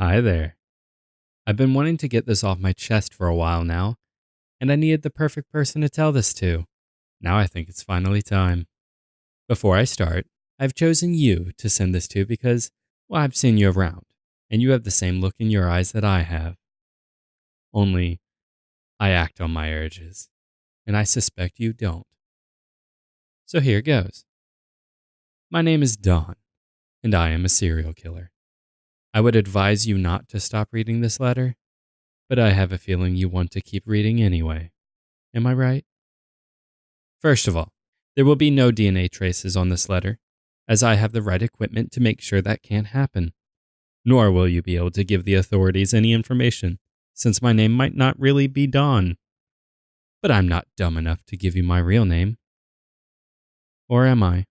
Hi there. I've been wanting to get this off my chest for a while now, and I needed the perfect person to tell this to. Now I think it's finally time. Before I start, I've chosen you to send this to because, well, I've seen you around, and you have the same look in your eyes that I have. Only, I act on my urges, and I suspect you don't. So here goes. My name is Don, and I am a serial killer. I would advise you not to stop reading this letter, but I have a feeling you want to keep reading anyway. Am I right? First of all, there will be no DNA traces on this letter, as I have the right equipment to make sure that can't happen. Nor will you be able to give the authorities any information, since my name might not really be Don. But I'm not dumb enough to give you my real name. Or am I?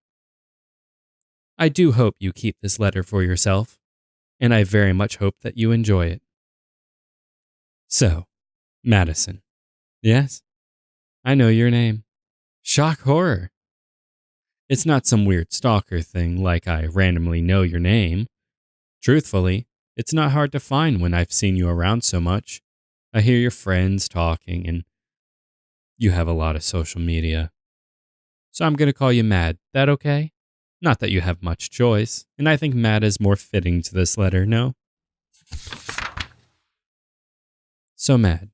I do hope you keep this letter for yourself, and I very much hope that you enjoy it. So, Madison. Yes? I know your name. Shock horror. It's not some weird stalker thing like I randomly know your name. Truthfully, it's not hard to find when I've seen you around so much. I hear your friends talking, and you have a lot of social media. So I'm going to call you Mad. That okay? Not that you have much choice, and I think Mad is more fitting to this letter, no? So Mad,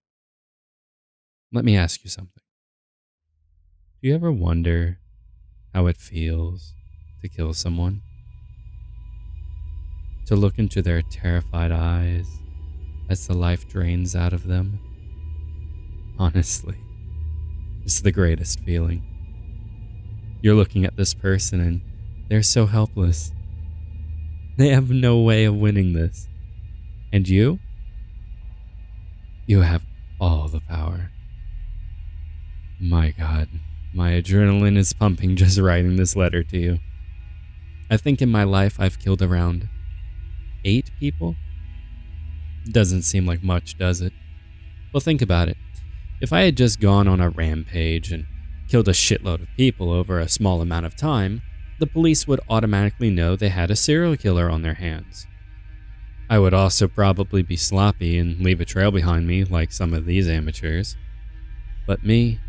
let me ask you something. Do you ever wonder how it feels to kill someone? To look into their terrified eyes as the life drains out of them? Honestly, it's the greatest feeling. You're looking at this person and they're so helpless. They have no way of winning this. And you? You have all the power. My God, my adrenaline is pumping just writing this letter to you. I think in my life I've killed around 8 people? Doesn't seem like much, does it? Well, think about it. If I had just gone on a rampage and killed a shitload of people over a small amount of time, the police would automatically know they had a serial killer on their hands. I would also probably be sloppy and leave a trail behind me like some of these amateurs. But me,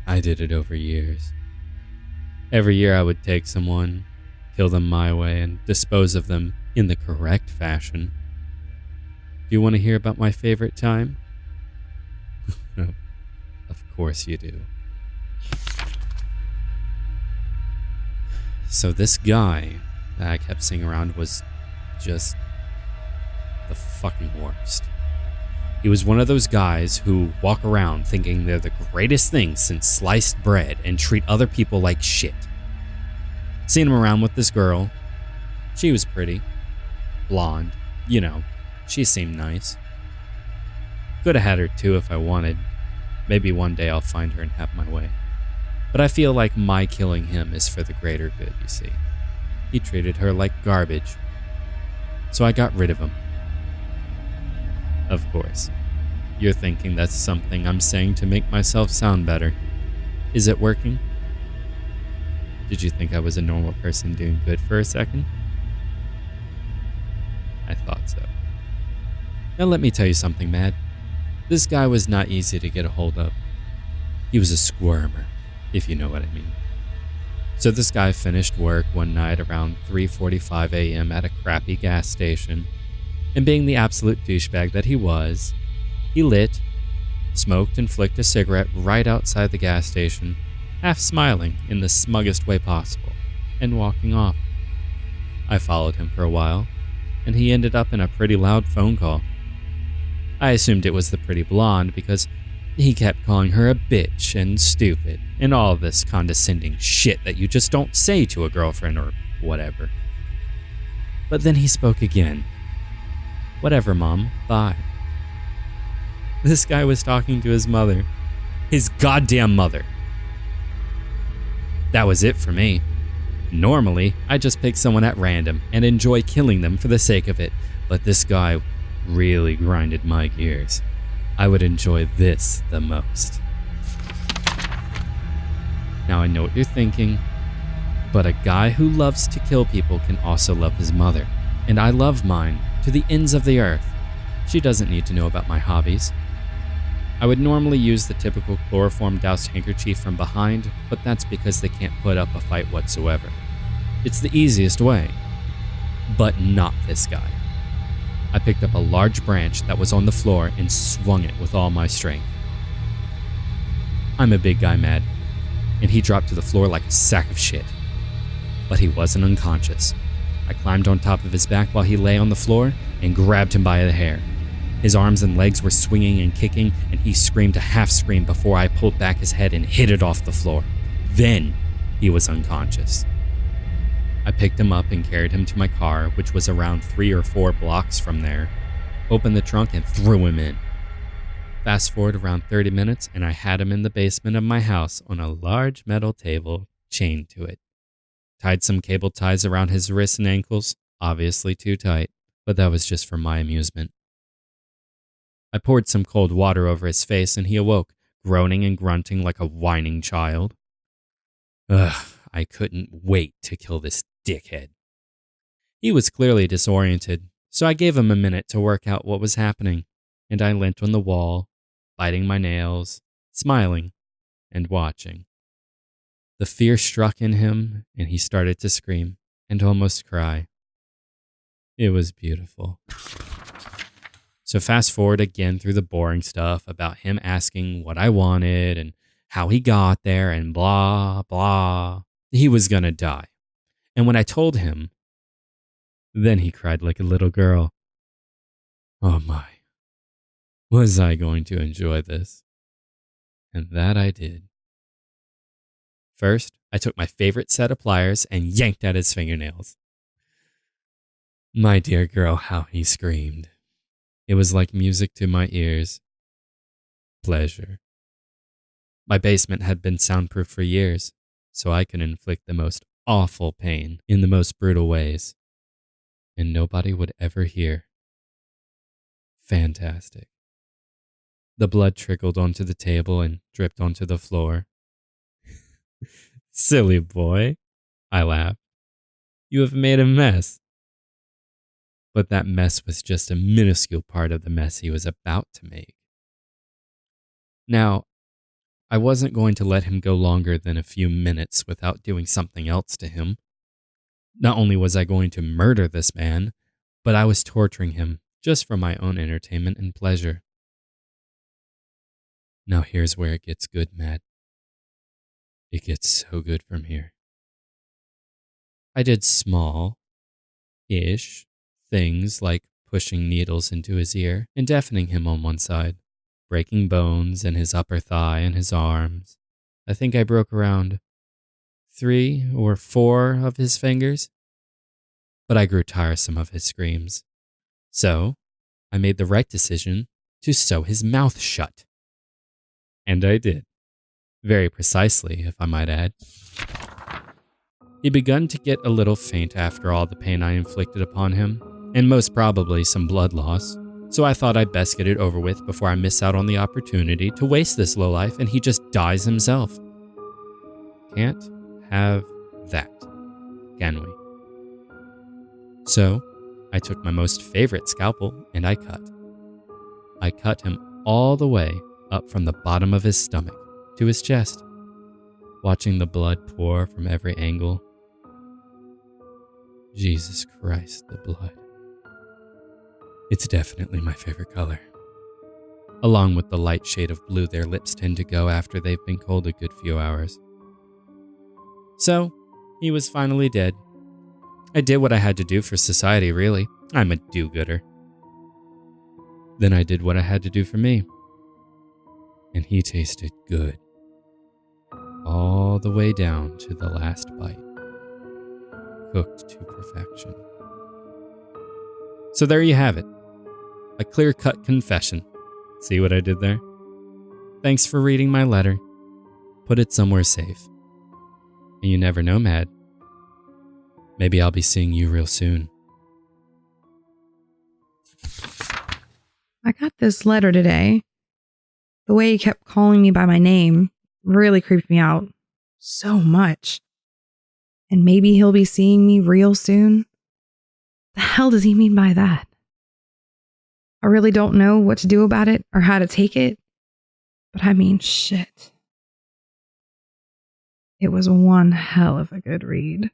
I did it over years. Every year I would take someone, kill them my way, and dispose of them in the correct fashion. Do you want to hear about my favorite time? Of course you do. So this guy that I kept seeing around was just the fucking worst. He was one of those guys who walk around thinking they're the greatest thing since sliced bread and treat other people like shit. Seen him around with this girl. She was pretty. Blonde. You know, she seemed nice. Could have had her too if I wanted. Maybe one day I'll find her and have my way. But I feel like my killing him is for the greater good, you see. He treated her like garbage. So I got rid of him. Of course, you're thinking that's something I'm saying to make myself sound better. Is it working? Did you think I was a normal person doing good for a second? I thought so. Now let me tell you something, Mad. This guy was not easy to get a hold of. He was a squirmer, if you know what I mean. So this guy finished work one night around 3:45 a.m. at a crappy gas station, and being the absolute douchebag that he was, he lit, smoked and flicked a cigarette right outside the gas station, half smiling in the smuggest way possible, and walking off. I followed him for a while, and he ended up in a pretty loud phone call. I assumed it was the pretty blonde because he kept calling her a bitch and stupid and all this condescending shit that you just don't say to a girlfriend or whatever. But then he spoke again. Whatever, Mom. Bye. This guy was talking to his mother. His goddamn mother. That was it for me. Normally, I just pick someone at random and enjoy killing them for the sake of it, but this guy really grinded my gears. I would enjoy this the most. Now I know what you're thinking, but a guy who loves to kill people can also love his mother, and I love mine to the ends of the earth. She doesn't need to know about my hobbies. I would normally use the typical chloroform-doused handkerchief from behind, but that's because they can't put up a fight whatsoever. It's the easiest way. But not this guy. I picked up a large branch that was on the floor and swung it with all my strength. I'm a big guy, Mad, and he dropped to the floor like a sack of shit. But he wasn't unconscious. I climbed on top of his back while he lay on the floor and grabbed him by the hair. His arms and legs were swinging and kicking, and he screamed a half scream before I pulled back his head and hit it off the floor. Then he was unconscious. I picked him up and carried him to my car, which was around 3 or 4 blocks from there, opened the trunk and threw him in. Fast forward around 30 minutes, and I had him in the basement of my house on a large metal table chained to it. Tied some cable ties around his wrists and ankles, obviously too tight, but that was just for my amusement. I poured some cold water over his face and he awoke, groaning and grunting like a whining child. Ugh, I couldn't wait to kill this dickhead. He was clearly disoriented, so I gave him a minute to work out what was happening, and I leant on the wall, biting my nails, smiling, and watching. The fear struck in him, and he started to scream and almost cry. It was beautiful. So fast forward again through the boring stuff about him asking what I wanted and how he got there and blah, blah. He was gonna die. And when I told him, then he cried like a little girl. Oh my, was I going to enjoy this? And that I did. First, I took my favorite set of pliers and yanked at his fingernails. My dear girl, how he screamed. It was like music to my ears. Pleasure. My basement had been soundproof for years, so I could inflict the most awful pain in the most brutal ways. And nobody would ever hear. Fantastic. The blood trickled onto the table and dripped onto the floor. Silly boy, I laughed. You have made a mess. But that mess was just a minuscule part of the mess he was about to make. Now, I wasn't going to let him go longer than a few minutes without doing something else to him. Not only was I going to murder this man, but I was torturing him just for my own entertainment and pleasure. Now here's where it gets good, Matt. It gets so good from here. I did small-ish things like pushing needles into his ear and deafening him on one side, breaking bones in his upper thigh and his arms. I think I broke around 3 or 4 of his fingers, but I grew tiresome of his screams. So I made the right decision to sew his mouth shut. And I did. Very precisely, if I might add. He begun to get a little faint after all the pain I inflicted upon him, and most probably some blood loss, so I thought I'd best get it over with before I miss out on the opportunity to waste this lowlife and he just dies himself. Can't have that, can we? So, I took my most favorite scalpel and I cut. I cut him all the way up from the bottom of his stomach to his chest, watching the blood pour from every angle. Jesus Christ, the blood. It's definitely my favorite color. Along with the light shade of blue their lips tend to go after they've been cold a good few hours. So, he was finally dead. I did what I had to do for society, really. I'm a do-gooder. Then I did what I had to do for me. And he tasted good. All the way down to the last bite. Cooked to perfection. So there you have it. A clear-cut confession. See what I did there? Thanks for reading my letter. Put it somewhere safe. And you never know, Mad. Maybe I'll be seeing you real soon. I got this letter today. The way he kept calling me by my name really creeped me out so much. And maybe he'll be seeing me real soon. The hell does he mean by that? I really don't know what to do about it or how to take it. But I mean, shit. It was one hell of a good read.